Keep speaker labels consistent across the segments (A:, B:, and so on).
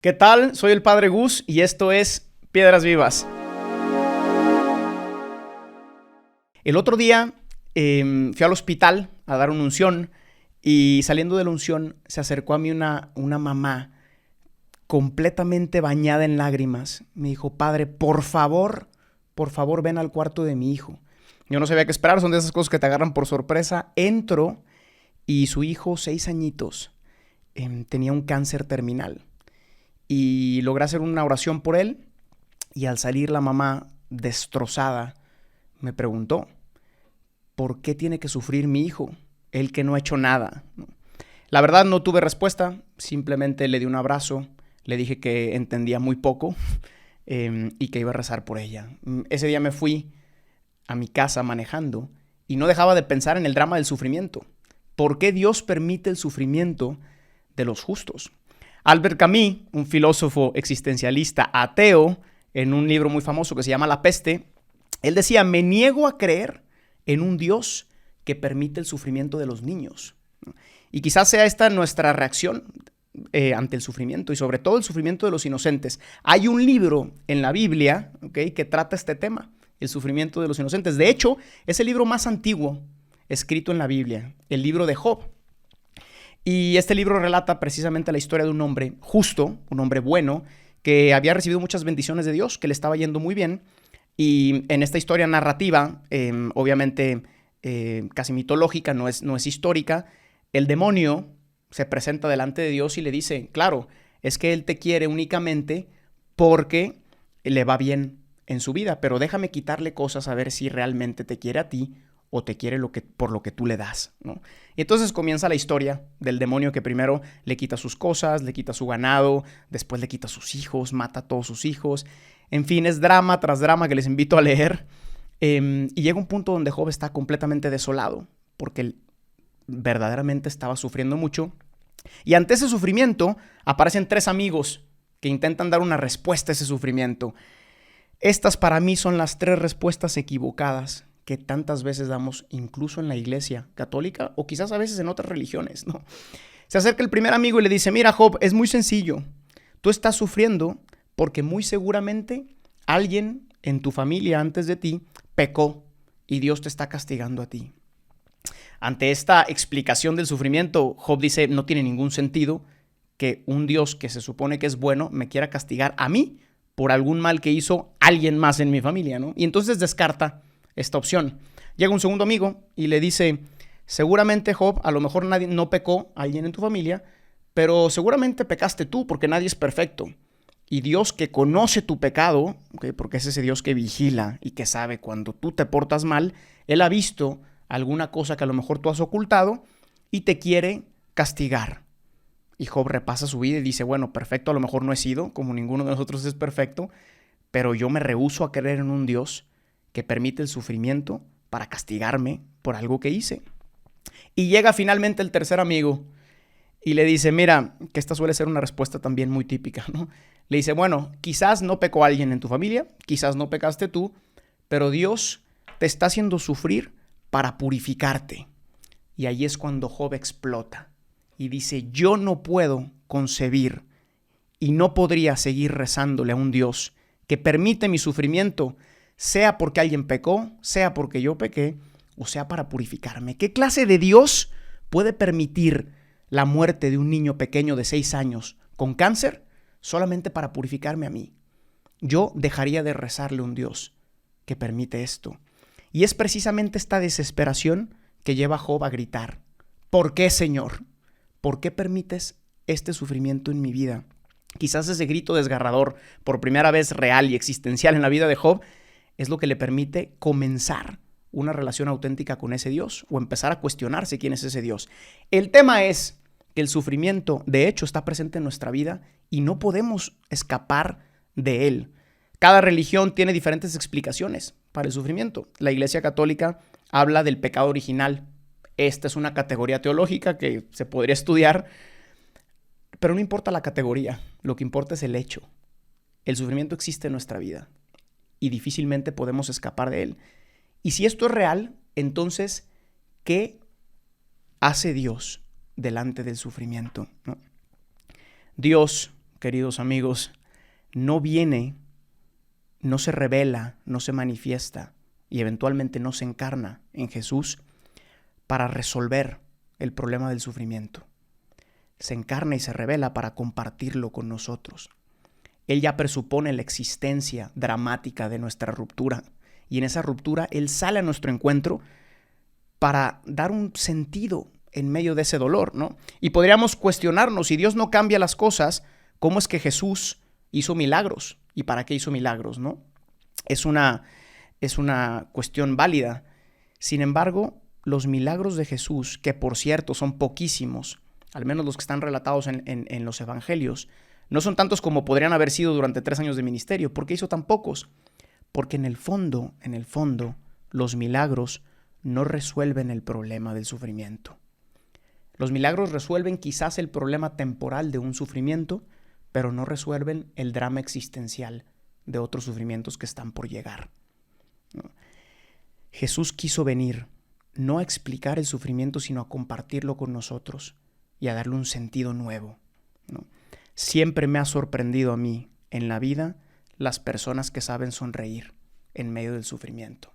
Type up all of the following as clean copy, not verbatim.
A: ¿Qué tal? Soy el Padre Gus y esto es Piedras Vivas. El otro día fui al hospital a dar una unción y saliendo de la unción se acercó a mí una mamá completamente bañada en lágrimas. Me dijo, Padre, por favor, ven al cuarto de mi hijo. Yo no sabía qué esperar, son de esas cosas que te agarran por sorpresa. Entro y su hijo, 6 añitos, tenía un cáncer terminal. Y logré hacer una oración por él y al salir la mamá destrozada me preguntó, ¿por qué tiene que sufrir mi hijo? Él que no ha hecho nada. La verdad no tuve respuesta, simplemente le di un abrazo, le dije que entendía muy poco y que iba a rezar por ella. Ese día me fui a mi casa manejando y no dejaba de pensar en el drama del sufrimiento. ¿Por qué Dios permite el sufrimiento de los justos? Albert Camus, un filósofo existencialista ateo, en un libro muy famoso que se llama La Peste, él decía, me niego a creer en un Dios que permite el sufrimiento de los niños. Y quizás sea esta nuestra reacción ante el sufrimiento y sobre todo el sufrimiento de los inocentes. Hay un libro en la Biblia, ¿okay?, que trata este tema, el sufrimiento de los inocentes. De hecho, es el libro más antiguo escrito en la Biblia, el libro de Job. Y este libro relata precisamente la historia de un hombre justo, un hombre bueno, que había recibido muchas bendiciones de Dios, que le estaba yendo muy bien. Y en esta historia narrativa, obviamente casi mitológica, no es histórica, el demonio se presenta delante de Dios y le dice, claro, es que Él te quiere únicamente porque le va bien en su vida, pero déjame quitarle cosas a ver si realmente te quiere a ti o te quiere por lo que tú le das, ¿no? Y entonces comienza la historia del demonio que primero le quita sus cosas, le quita su ganado, después le quita sus hijos, mata a todos sus hijos. En fin, es drama tras drama que les invito a leer. Y llega un punto donde Job está completamente desolado, porque él verdaderamente estaba sufriendo mucho. Y ante ese sufrimiento aparecen 3 amigos que intentan dar una respuesta a ese sufrimiento. Estas para mí son las 3 respuestas equivocadas que tantas veces damos incluso en la iglesia católica o quizás a veces en otras religiones, ¿no? Se acerca el primer amigo y le dice, mira Job, es muy sencillo, tú estás sufriendo porque muy seguramente alguien en tu familia antes de ti pecó y Dios te está castigando a ti. Ante esta explicación del sufrimiento, Job dice, no tiene ningún sentido que un Dios que se supone que es bueno me quiera castigar a mí por algún mal que hizo alguien más en mi familia, ¿no? Y entonces descarta esta opción. Llega un segundo amigo y le dice, seguramente Job, a lo mejor nadie no pecó alguien en tu familia, pero seguramente pecaste tú porque nadie es perfecto. Y Dios que conoce tu pecado, ¿okay?, porque es ese Dios que vigila y que sabe cuando tú te portas mal, Él ha visto alguna cosa que a lo mejor tú has ocultado y te quiere castigar. Y Job repasa su vida y dice, bueno, perfecto, a lo mejor no he sido, como ninguno de nosotros es perfecto, pero yo me rehúso a creer en un Dios que permite el sufrimiento para castigarme por algo que hice. Y llega finalmente el tercer amigo y le dice, mira, que esta suele ser una respuesta también muy típica, ¿no? Le dice, bueno, quizás no pecó alguien en tu familia, quizás no pecaste tú, pero Dios te está haciendo sufrir para purificarte. Y ahí es cuando Job explota y dice, yo no puedo concebir y no podría seguir rezándole a un Dios que permite mi sufrimiento, sea porque alguien pecó, sea porque yo pequé, o sea para purificarme. ¿Qué clase de Dios puede permitir la muerte de un niño pequeño de 6 años con cáncer solamente para purificarme a mí? Yo dejaría de rezarle a un Dios que permite esto. Y es precisamente esta desesperación que lleva a Job a gritar, ¿por qué, Señor? ¿Por qué permites este sufrimiento en mi vida? Quizás ese grito desgarrador, por primera vez real y existencial en la vida de Job, es lo que le permite comenzar una relación auténtica con ese Dios o empezar a cuestionarse quién es ese Dios. El tema es que el sufrimiento, de hecho, está presente en nuestra vida y no podemos escapar de él. Cada religión tiene diferentes explicaciones para el sufrimiento. La Iglesia Católica habla del pecado original. Esta es una categoría teológica que se podría estudiar, pero no importa la categoría, lo que importa es el hecho. El sufrimiento existe en nuestra vida y difícilmente podemos escapar de él. Y si esto es real, entonces, ¿qué hace Dios delante del sufrimiento, ¿no? Dios, queridos amigos, no viene, no se revela, no se manifiesta y eventualmente no se encarna en Jesús para resolver el problema del sufrimiento. Se encarna y se revela para compartirlo con nosotros. Él ya presupone la existencia dramática de nuestra ruptura y en esa ruptura Él sale a nuestro encuentro para dar un sentido en medio de ese dolor, ¿no? Y podríamos cuestionarnos, si Dios no cambia las cosas, ¿cómo es que Jesús hizo milagros? ¿Y para qué hizo milagros, no? Es una cuestión válida. Sin embargo, los milagros de Jesús, que por cierto son poquísimos, al menos los que están relatados en los evangelios, no son tantos como podrían haber sido durante 3 años de ministerio. ¿Por qué hizo tan pocos? Porque en el fondo, los milagros no resuelven el problema del sufrimiento. Los milagros resuelven quizás el problema temporal de un sufrimiento, pero no resuelven el drama existencial de otros sufrimientos que están por llegar. ¿No? Jesús quiso venir no a explicar el sufrimiento, sino a compartirlo con nosotros y a darle un sentido nuevo, ¿no? Siempre me ha sorprendido a mí en la vida las personas que saben sonreír en medio del sufrimiento.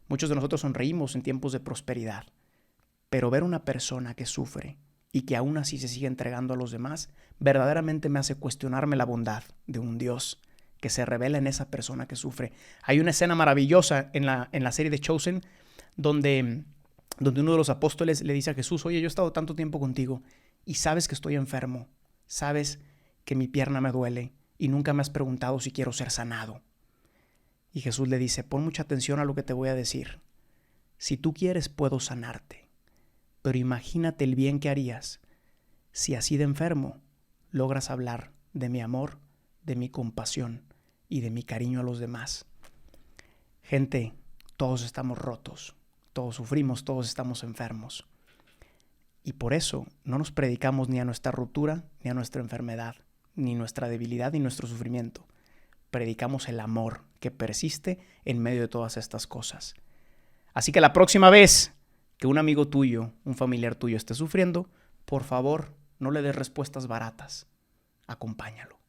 A: Muchos de nosotros sonreímos en tiempos de prosperidad, pero ver una persona que sufre y que aún así se sigue entregando a los demás, verdaderamente me hace cuestionarme la bondad de un Dios que se revela en esa persona que sufre. Hay una escena maravillosa en la serie de Chosen donde uno de los apóstoles le dice a Jesús: oye, yo he estado tanto tiempo contigo y sabes que estoy enfermo, sabes que mi pierna me duele y nunca me has preguntado si quiero ser sanado. Y Jesús le dice: pon mucha atención a lo que te voy a decir. Si tú quieres, puedo sanarte, pero imagínate el bien que harías si así de enfermo logras hablar de mi amor, de mi compasión y de mi cariño a los demás. Gente, todos estamos rotos, todos sufrimos, todos estamos enfermos. Y por eso no nos predicamos ni a nuestra ruptura, ni a nuestra enfermedad, ni nuestra debilidad, ni nuestro sufrimiento. Predicamos el amor que persiste en medio de todas estas cosas. Así que la próxima vez que un amigo tuyo, un familiar tuyo esté sufriendo, por favor, no le des respuestas baratas. Acompáñalo.